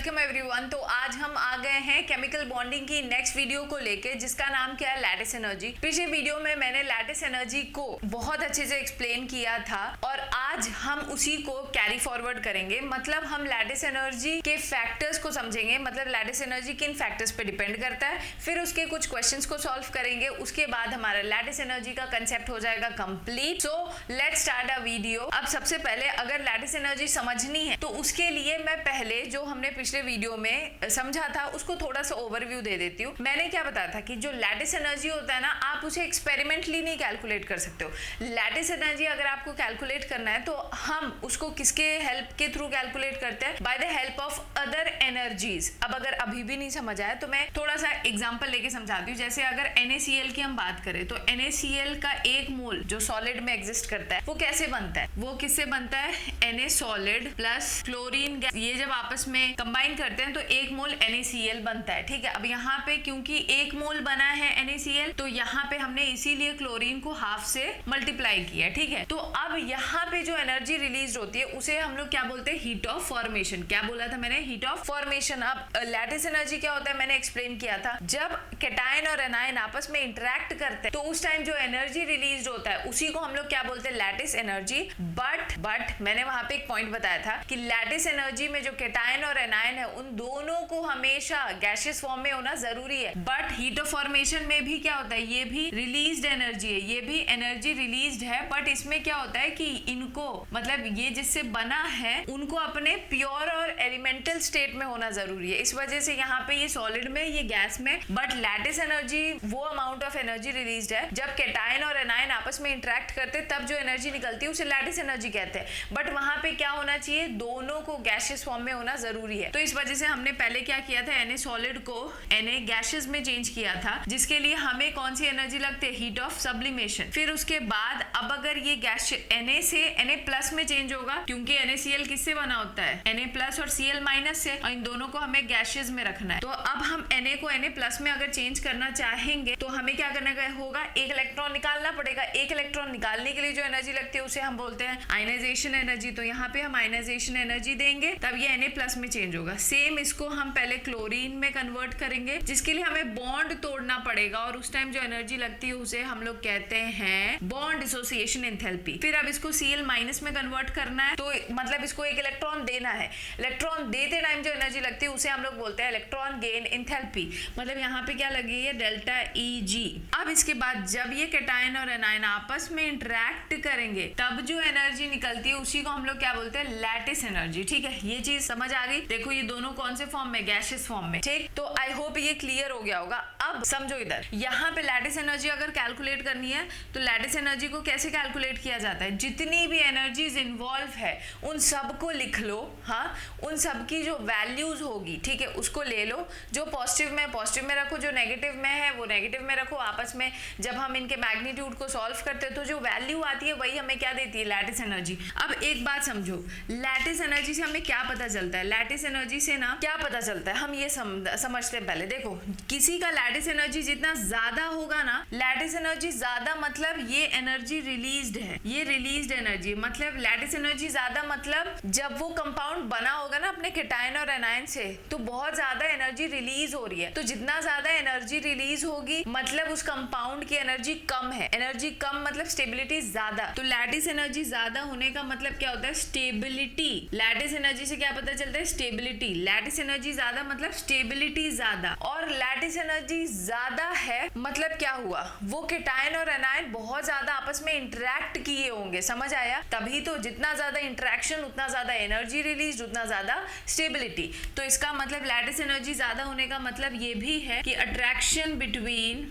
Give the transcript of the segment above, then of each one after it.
Welcome everyone. तो आज हम आ गए हैं केमिकल बॉन्डिंग की नेक्स्ट वीडियो को लेके, जिसका नाम क्या है, लैटिस एनर्जी। पिछले वीडियो में मैंने लैटिस एनर्जी को बहुत अच्छे से एक्सप्लेन किया था और आज हम उसी को कैरी फॉरवर्ड करेंगे। मतलब हम लैटिस एनर्जी के फैक्टर्स को समझेंगे, मतलब लैटिस एनर्जी किन फैक्टर्स पे डिपेंड करता है, फिर उसके कुछ क्वेश्चंस को सॉल्व करेंगे। उसके बाद हमारा लैटिस एनर्जी का कंसेप्ट हो जाएगा complete. So let's start a video. अब सबसे पहले अगर लैटिस एनर्जी समझनी है तो उसके लिए मैं पहले जो हमने पिछले वीडियो में समझा था उसको थोड़ा सा ओवरव्यू दे देती हूँ। मैंने क्या बताया था कि जो लैटिस एनर्जी होता है ना, आप उसे एक्सपेरिमेंटली नहीं कैलकुलेट कर सकते हो। लैटिस एनर्जी अगर आपको कैलकुलेट करना है तो हम उसको किसके हेल्प के थ्रू कैलकुलेट करते हैं, by the help of other energies. अब अगर अभी भी नहीं समझ आया तो मैं थोड़ा सा एग्जांपल लेके समझाती हूँ। जैसे अगर NaCl की हम बात करें तो NaCl का एक मोल जो सॉलिड में एग्जिस्ट करता है वो कैसे बनता है, वो किससे बनता है, Na solid plus chlorine gas, ये जब आपस में कंबाइन करते हैं तो एक मोल NaCl बनता है। ठीक है, अब यहाँ पे क्योंकि एक मोल बना है NaCl तो यहाँ पे हमने इसीलिए क्लोरीन को हाफ से मल्टीप्लाई किया। ठीक है, तो अब यहाँ पे जो एनर्जी रिलीज होती है उसे हम लोग क्या बोलते हैं, हीट ऑफ फॉर्मेशन। क्या बोला था मैंने, हीट ऑफ फॉर्मेशन। अब लैटिस एनर्जी क्या होता है, मैंने एक्सप्लेन किया था, जब कैटायन और एनायन आपस में इंटरेक्ट करते हैं तो उस टाइम जो एनर्जी रिलीज होता है उसी को हम लोग क्या बोलते हैं, लैटिस एनर्जी। बट मैंने वहां पे एक पॉइंट बताया था कि लैटिस एनर्जी में जो कैटायन और एनायन है उन दोनों को हमेशा गैसियस फॉर्म में होना जरूरी है। बट हीट ऑफ फॉर्मेशन में भी क्या होता है, ये भी रिलीज्ड एनर्जी है, ये भी एनर्जी रिलीज्ड है। बट इसमें क्या होता है कि इनको, मतलब ये जिससे बना है उनको अपने प्योर और एलिमेंटल स्टेट में होना जरूरी है। इस वजह से यहाँ पे ये सॉलिड में, ये गैस में। बट लैटिस एनर्जी वो अमाउंट ऑफ एनर्जी रिलीज्ड है जब कैटायन और एनायन आपस में इंटरेक्ट करते तब जो एनर्जी निकलती है उसे लैटिस एनर्जी कहते हैं। बट वहां पे क्या होना चाहिए, दोनों को गैसियस फॉर्म में होना जरूरी है। तो इस वजह से हमने पहले क्या किया था, Na सॉलिड को Na गैसेस में चेंज किया था, जिसके लिए हमें कौन सी एनर्जी लगती है, हीट ऑफ सब्लिमेशन। फिर उसके बाद अब अगर ये गैस Na से Na प्लस में चेंज होगा, क्योंकि NaCl किससे बना होता है, Na प्लस और Cl माइनस से, और इन दोनों को हमें गैसेस में रखना है। तो अब हम Na को Na प्लस में अगर चेंज करना चाहेंगे तो हमें क्या करना होगा, एक इलेक्ट्रॉन निकालना पड़ेगा। एक इलेक्ट्रॉन निकालने के लिए जो एनर्जी लगती है उसे हम बोलते हैं आयनाइजेशन एनर्जी। तो यहाँ पे हम आयनाइजेशन एनर्जी देंगे तब ये Na प्लस में चेंज होगा। सेम इसको हम पहले क्लोरीन में कन्वर्ट करेंगे, जिसके लिए हमें बॉन्ड तोड़ना पड़ेगा और उस टाइम जो एनर्जी लगती है उसे हम लोग कहते हैं बॉन्ड डिसोसिएशन एंथैल्पी। फिर अब इसको Cl माइनस में कन्वर्ट करना है, तो मतलब इसको एक इलेक्ट्रॉन देना है। इलेक्ट्रॉन देते टाइम जो एनर्जी लगती है उसे हम लोग बोलते हैं इलेक्ट्रॉन गेन एंथैल्पी। मतलब यहाँ पे क्या लगी है, डेल्टा Eg। अब इसके बाद जब ये कैटायन और एनायन आपस में इंटरेक्ट करेंगे तब जो एनर्जी निकलती है उसी को हम लोग क्या बोलते हैं, लैटिस एनर्जी। ठीक है, ये चीज समझ आ गई। देखो ये दोनों कौन से फॉर्म में, गैसियस फॉर्म में। ठीक, तो आई होप ये क्लियर हो गया होगा। अब समझो इधर, यहाँ पे लैटिस एनर्जी अगर कैलकुलेट करनी है तो लैटिस एनर्जी को कैसे कैलकुलेट किया जाता है, जितनी भी एनर्जीज इन्वॉल्व है उन सबको लिख लो। हाँ, उन सब की जो वैल्यूज होगी, ठीक है, उसको ले लो। जो पॉजिटिव में पॉजिटिव में रखो, जो नेगेटिव में है वो नेगेटिव में रखो। आपस में जब हम इनके मैग्नीट्यूड को सॉल्व करते हैं तो जो वैल्यू आती है वही हमें क्या देती है, लैटिस एनर्जी। अब एक बात समझो, लैटिस एनर्जी से हमें क्या पता चलता है, लैटिस एनर्जी से ना क्या पता चलता है, हम ये समझते हैं पहले। देखो, किसी का लैटिस एनर्जी जितना ज्यादा होगा ना, लैटिस एनर्जी ज्यादा मतलब ये एनर्जी रिलीज्ड है, ये रिलीज्ड एनर्जी। मतलब लैटिस एनर्जी ज्यादा मतलब जब वो कंपाउंड बना होगा ना अपने कैटायन और एनायन से तो बहुत ज्यादा एनर्जी रिलीज हो रही है। तो जितना ज्यादा एनर्जी रिलीज होगी मतलब उस कंपाउंड की एनर्जी कम है। एनर्जी कम मतलब स्टेबिलिटी ज्यादा। तो लैटिस एनर्जी ज्यादा होने का मतलब क्या होता है, स्टेबिलिटी। लैटिस एनर्जी से क्या पता चलता है, स्टेबिलिटी। लैटिस एनर्जी ज्यादा मतलब स्टेबिलिटी ज्यादा। और लैटिस एनर्जी ज्यादा है मतलब क्या हुआ, वो कैटायन और एनायन बहुत ज्यादा आपस में इंटरेक्ट किए होंगे। समझ आया, तभी तो जितना ज्यादा इंटरेक्शन उतना ज्यादा एनर्जी रिलीज, उतना ज्यादा स्टेबिलिटी। तो इसका मतलब लैटिस एनर्जी ज्यादा होने का मतलब ये भी है कि attraction between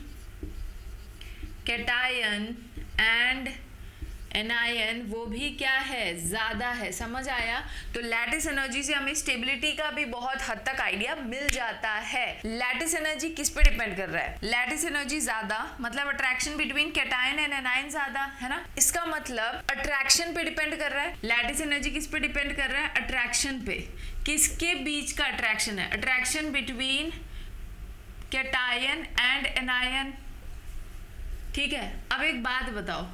cation and anion वो भी क्या है, ज्यादा है। समझ आया। तो लैटिस एनर्जी से हमें स्टेबिलिटी का भी बहुत हद तक आइडिया मिल जाता है। लैटिस एनर्जी किस पे डिपेंड कर रहा है, लैटिस एनर्जी ज्यादा मतलब attraction between cation and anion ज्यादा है ना, इसका मतलब अट्रैक्शन पे डिपेंड कर रहा है। लैटिस एनर्जी किस पे डिपेंड कर रहा है, अट्रैक्शन पे। किसके बीच का अट्रैक्शन है, attraction between cation and anion. ठीक है, अब एक बात बताओ,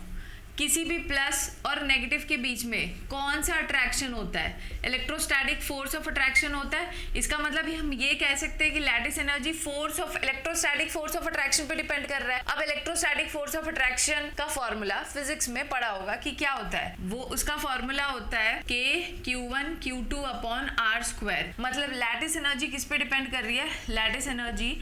किसी भी प्लस और नेगेटिव के बीच में कौन सा अट्रैक्शन होता है? इलेक्ट्रोस्टैटिक फोर्स ऑफ अट्रैक्शन होता है। इसका मतलब हम ये कह सकते हैं कि lattice energy force of electrostatic force of attraction पे डिपेंड कर रहा है। अब इलेक्ट्रोस्टैटिक फोर्स ऑफ अट्रैक्शन का फॉर्मूला फिजिक्स में पढ़ा होगा कि क्या होता है, वो उसका फॉर्मूला होता है K(Q1 Q2 अपॉन R²। मतलब लैटिस एनर्जी किस पे डिपेंड कर रही है? लैटिस एनर्जी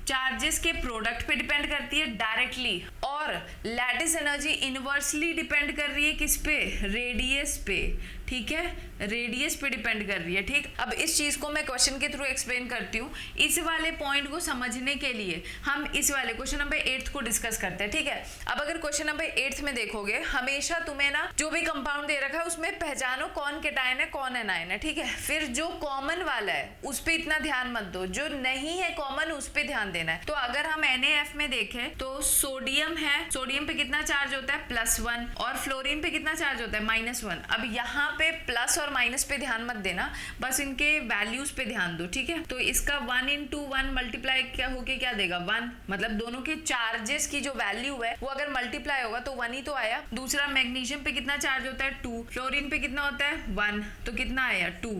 चार्जेस के प्रोडक्ट पे डिपेंड करती है डायरेक्टली, और लैटिस एनर्जी इनवर्सली डिपेंड कर रही है किस पे? रेडियस पे। ठीक है, रेडियस पे डिपेंड कर रही है। ठीक, अब इस चीज को मैं क्वेश्चन के थ्रू एक्सप्लेन करती हूँ। इस वाले पॉइंट को समझने के लिए हम इस वाले क्वेश्चन नंबर 8 को डिस्कस करते हैं। ठीक है, अब अगर क्वेश्चन नंबर 8 में देखोगे, हमेशा तुम्हें ना जो भी कंपाउंड दे रखा है उसमें पहचानो कौन केटायन है कौन एनायन है। ठीक है, फिर जो कॉमन वाला है उस पर इतना ध्यान मत दो, जो नहीं है कॉमन उस पर ध्यान देना है। तो अगर हम NaF में देखें तो सोडियम है, सोडियम पे कितना चार्ज होता है? +1, और फ्लोरीन पे कितना चार्ज होता है? -1। अब यहाँ पे प्लस और माइनस पे ध्यान मत देना, बस इनके वैल्यूज पे ध्यान दो। ठीक है, तो इसका 1 × 1 मल्टीप्लाई क्या होके क्या देगा? 1। मतलब दोनों के चार्जेस की जो वैल्यू है वो अगर मल्टीप्लाई होगा तो 1 ही तो आया। दूसरा, मैग्नीशियम पे कितना चार्ज होता है? 2। फ्लोरीन पे कितना होता है? 1, तो कितना आया? 2।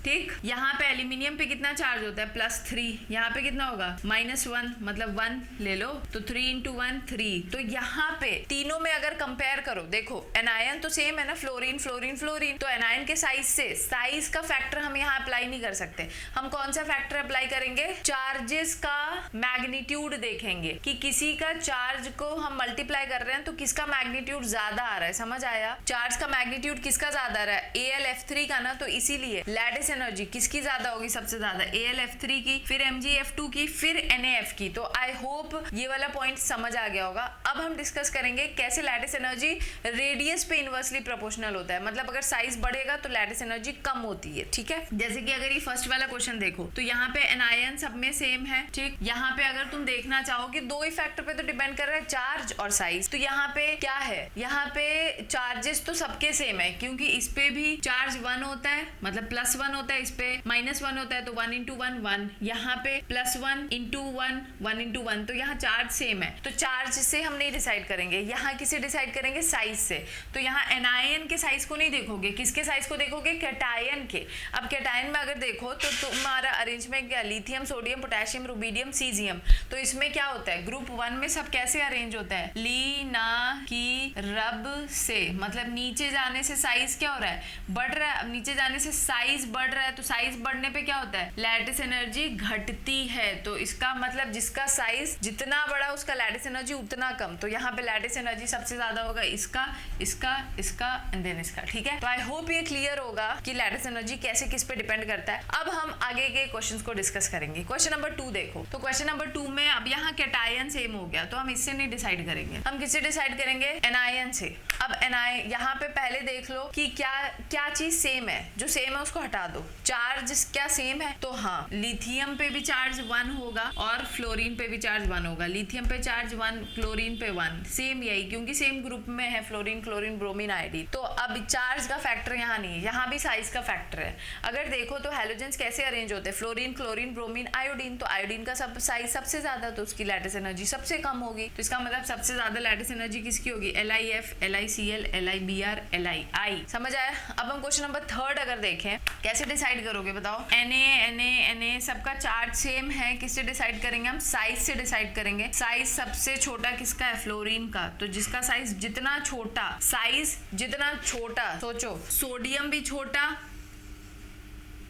ठीक, यहाँ पे एल्यूमिनियम पे कितना चार्ज होता है? +3। यहाँ पे कितना होगा? -1, मतलब 1 ले लो, तो 3 × 1 3। तो यहाँ पे तीनों में अगर कंपेयर करो, देखो एनायन तो सेम है ना, फ्लोरीन फ्लोरीन फ्लोरीन, तो एनायन के साइज से साइज का फैक्टर हम यहाँ अप्लाई नहीं कर सकते। हम कौन सा फैक्टर अप्लाई करेंगे? चार्जेस का मैग्नीट्यूड देखेंगे कि किसी का चार्ज को हम मल्टीप्लाई कर रहे हैं तो किसका मैग्नीट्यूड ज्यादा आ रहा है। समझ आया? चार्ज का मैग्नीट्यूड किसका ज्यादा आ रहा है? AlF3 का ना, तो इसीलिए लैटिस एनर्जी किसकी ज्यादा होगी? सबसे ज्यादा AlF3 की, फिर MgF2 की, फिर NaF की। तो आई होप ये वाला पॉइंट समझ आ गया होगा। अब हम डिस्कस करेंगे कैसे लैटिस एनर्जी रेडियस पे इनवर्सली प्रोपोर्शनल होता है। मतलब अगर साइज बढ़ेगा तो लैटिस एनर्जी कम होती है। ठीक है, जैसे कि अगर ये फर्स्ट वाला क्वेश्चन देखो तो यहाँ पे एनायन सब में सेम है। ठीक, यहाँ पे अगर तुम देखना चाहो कि दो ही फैक्टर पे तो डिपेंड कर रहा है, चार्ज और साइज, तो यहाँ पे क्या है? यहाँ पे चार्जेस तो सबके सेम है, क्योंकि इस पे भी चार्ज 1 होता है, मतलब +1 होता है, इस पे -1 होता है, तो 1 × 1 1। यहाँ पे +1 × 1 1 × 1, तो यहाँ चार्ज सेम है। तो चार्ज से हम नहीं डिसाइड करेंगे, यहाँ किसे डिसाइड करेंगे? साइज से। तो यहाँ एनायन के साइज को नहीं देखोगे, किसके साइज को देखोगे? कैटायन के। अब कैटायन में अगर देखो तो तुम्हारा अरेंजमेंट क्या? Lithium, sodium, potassium, rubidium, caesium. तो इसमें क्या होता है? ग्रुप 1 में सब कैसे अरेंज होता है? ली, ना, की, रब से, मतलब नीचे जाने से साइज क्या हो रहा है? बढ़ रहा है। अब नीचे जाने से साइज बढ़ रहा है, तो साइज बढ़ने पे क्या होता है? लैटिस एनर्जी घटती है। तो इसका मतलब जिसका साइज जितना बड़ा उसका लैटिस एनर्जी उतना कम। तो यहाँ पे लैटिस एनर्जी सबसे ज्यादा होगा इसका, इसका, इसका एंड देन इसका। ठीक है, तो आई होप ये क्लियर होगा कि लैटिस एनर्जी कैसे किस पे डिपेंड करता है। अब हम आगे के क्वेश्चंस को डिस्कस करेंगे। क्वेश्चन नंबर 2 देखो, तो क्वेश्चन नंबर 2 में अब यहाँ कैटायन सेम हो गया, तो हम इससे नहीं डिसाइड करेंगे, हम किससे डिसाइड करेंगे? एनायन से। अब एनायन यहाँ पे पहले देख लो कि क्या क्या चीज सेम है, जो सेम है उसको हटा दो। चार्ज क्या सेम है? तो हाँ, लिथियम पे भी चार्ज 1 होगा और फ्लोरीन पे भी चार्ज 1 होगा। लिथियम पे चार्ज 1, फ्लोरीन पे 1, सेम यही, क्योंकि सेम ग्रुप में है फ्लोरीन, क्लोरीन, ब्रोमीन, आयोडीन। तो अब चार्ज का फैक्टर यहाँ नहीं है, यहाँ भी साइज का फैक्टर है। अगर देखो तो हैलोजेंस कैसे अरेंज होते हैं? Fluorine, chlorine, bromine, iodine. तो आयोडीन का सब साइज सबसे ज्यादा, तो उसकी लैटिस एनर्जी सबसे कम होगी। तो इसका मतलब सबसे ज्यादा लैटिस एनर्जी किसकी होगी? LiF, LiCl, LiBr, Li। समझ आया? अब हम क्वेश्चन नंबर 3 अगर देखें, कैसे डिसाइड करोगे बताओ? Na सबका चार्ज सेम है, किससे डिसाइड करेंगे हम? साइज से डिसाइड करेंगे। साइज सबसे छोटा किसका है? फ्लोरीन का। तो जिसका साइज जितना छोटा, साइज जितना छोटा, सोचो सोडियम भी छोटा,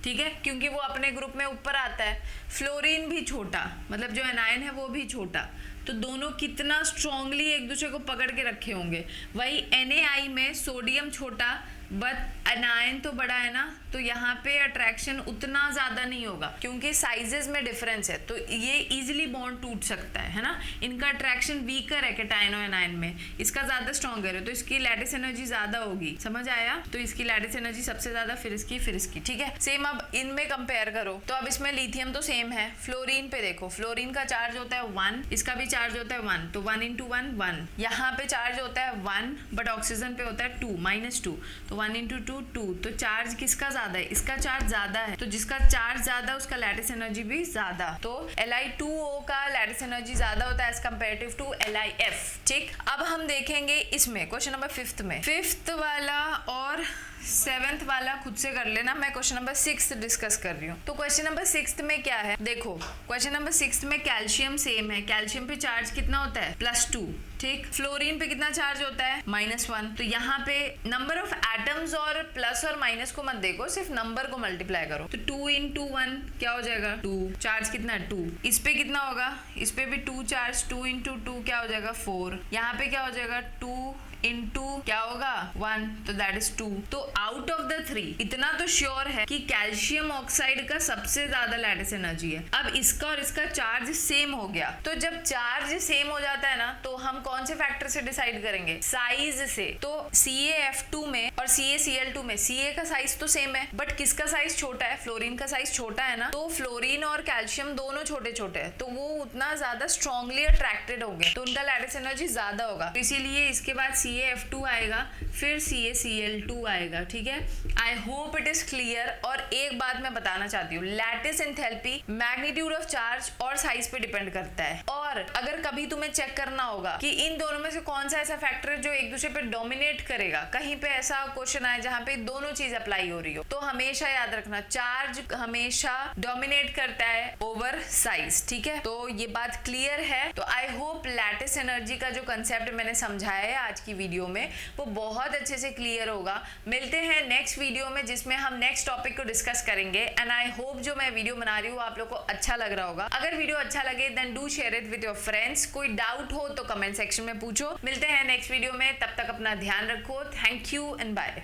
ठीक है, क्योंकि वो अपने ग्रुप में ऊपर आता है। फ्लोरीन भी छोटा, मतलब जो एनायन है वो भी छोटा। तो दोनों कितना स्ट्रांगली एक दूसरे को पकड़ के रखे होंगे। वही NaI में सोडियम छोटा बट एनायन तो बड़ा है ना, तो यहाँ पे अट्रैक्शन उतना ज्यादा नहीं होगा, क्योंकि साइजेस में डिफरेंस है। तो ये इजीली बॉन्ड टूट सकता है ना। इनका अट्रैक्शन वीकर है कैटायन और एनायन में, इसका ज्यादा स्ट्रॉन्गर है, तो इसकी लैटिस एनर्जी ज्यादा होगी। समझ आया? तो इसकी लैटिस एनर्जी सबसे ज्यादा, फिर इसकी, फिर इसकी। ठीक है, सेम अब इनमें कंपेयर करो। तो अब इसमें लिथियम तो सेम है। फ्लोरीन पे देखो, फ्लोरीन का चार्ज होता है 1, इसका भी चार्ज होता है 1, तो 1 × 1 1। यहाँ पे चार्ज होता है 1, बट ऑक्सीजन पे होता है 2, -2, तो 1 इंटू 2 2, तो चार्ज किसका ज्यादा है? इसका चार्ज ज्यादा है, तो जिसका चार्ज ज्यादा उसका लैटिस एनर्जी भी ज्यादा, तो Li2O का लैटिस एनर्जी ज्यादा होता है एज कंपेरेटिव टू LiF। ठीक, अब हम देखेंगे इसमें क्वेश्चन नंबर 5 में, 5th वाला और 7th वाला खुद से कर लेना, मैं क्वेश्चन नंबर 6 डिस्कस कर रही हूँ। तो क्वेश्चन नंबर 6 में क्या है, देखो क्वेश्चन नंबर 6 में कैल्शियम सेम है, कैल्शियम पे चार्ज कितना होता है? +2। ठीक, फ्लोरीन पे कितना चार्ज होता है? -1। तो यहाँ पे नंबर ऑफ एटम्स और प्लस और माइनस को मत देखो, सिर्फ नंबर को मल्टीप्लाई करो। तो 2 इंटू 1 क्या हो जाएगा? 2। चार्ज कितना है? 2। इस पे कितना होगा? इस पे भी 2 चार्ज, 2 इंटू 2 क्या हो जाएगा? 4। यहाँ पे क्या हो जाएगा? 2 इंटू क्या होगा? 1, तो दैट इज 2। तो आउट ऑफ द 3 इतना तो श्योर है कि कैल्शियम ऑक्साइड का सबसे ज्यादा लैटिस एनर्जी है। अब इसका और इसका चार्ज सेम हो गया, तो जब चार्ज सेम हो जाता है ना, तो हम कौन से फैक्टर से डिसाइड करेंगे? साइज से। तो CaF2 में और CaCl2 में Ca का साइज तो सेम है, बट किसका साइज छोटा है? फ्लोरीन का साइज छोटा है ना, तो फ्लोरीन और कैल्शियम दोनों छोटे छोटे हैं, तो वो उतना ज्यादा स्ट्रांगली अट्रैक्टेड होंगे, तो उनका लैटिस एनर्जी ज्यादा होगा। तो इसीलिए इसके बाद CaF2 आएगा, फिर CaCl2 आएगा। ठीक है, I hope it is clear. और एक बात मैं बताना चाहती हूँ, lattice enthalpy magnitude of charge और साइज पे डिपेंड करता है, और अगर कभी तुम्हें चेक करना होगा कि इन दोनों में से कौन सा ऐसा फैक्टर है जो एक दूसरे पे डोमिनेट करेगा, कहीं पे ऐसा क्वेश्चन आए जहाँ पे दोनों चीज अप्लाई हो रही हो, तो हमेशा याद रखना चार्ज हमेशा डोमिनेट करता है ओवर साइज। ठीक है, तो ये बात क्लियर है। तो आई होप लैटिस एनर्जी का जो कंसेप्ट मैंने समझाया है आज की वीडियो में, वो बहुत अच्छे से क्लियर होगा। मिलते हैं नेक्स्ट वीडियो में, जिसमें हम नेक्स्ट टॉपिक को डिस्कस करेंगे। एंड आई होप जो मैं वीडियो बना रही हूँ आप लोग को अच्छा लग रहा होगा। अगर वीडियो अच्छा लगे then do share it with your friends. कोई डाउट हो तो कमेंट सेक्शन में पूछो। मिलते हैं नेक्स्ट वीडियो में, तब तक अपना ध्यान रखो। Thank you and bye.